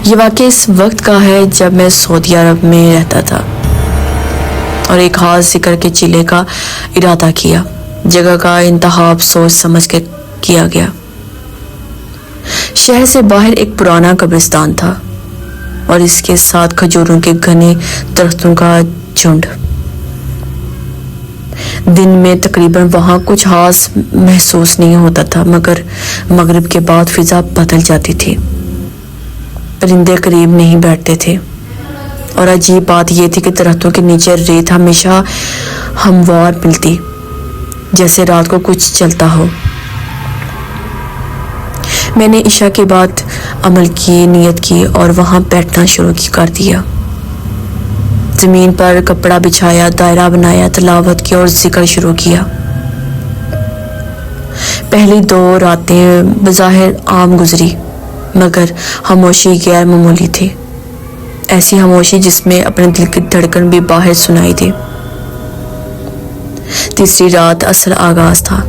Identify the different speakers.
Speaker 1: یہ واقعہ اس وقت کا ہے جب میں سعودی عرب میں رہتا تھا اور ایک خاص ذکر کے چیلے کا ارادہ کیا۔ جگہ کا انتخاب سوچ سمجھ کے کیا گیا۔ شہر سے باہر ایک پرانا قبرستان تھا اور اس کے ساتھ کھجوروں کے گھنے درختوں کا جھنڈ۔ دن میں تقریباً وہاں کچھ خاص محسوس نہیں ہوتا تھا، مگر مغرب کے بعد فضا بدل جاتی تھی۔ پرندے قریب نہیں بیٹھتے تھے اور عجیب بات یہ تھی کہ درختوں کے نیچے ریت ہمیشہ ہموار ملتی، جیسے رات کو کچھ چلتا ہو۔ میں نے عشاء کے بعد عمل کی نیت کی اور وہاں بیٹھنا شروع کر دیا۔ زمین پر کپڑا بچھایا، دائرہ بنایا، تلاوت کی اور ذکر شروع کیا۔ پہلی 2 راتیں بظاہر عام گزری، مگر خاموشی غیر معمولی تھی، ایسی خاموشی جس میں اپنے دل کی دھڑکن بھی باہر سنائی دی۔ تیسری رات اصل آغاز تھا۔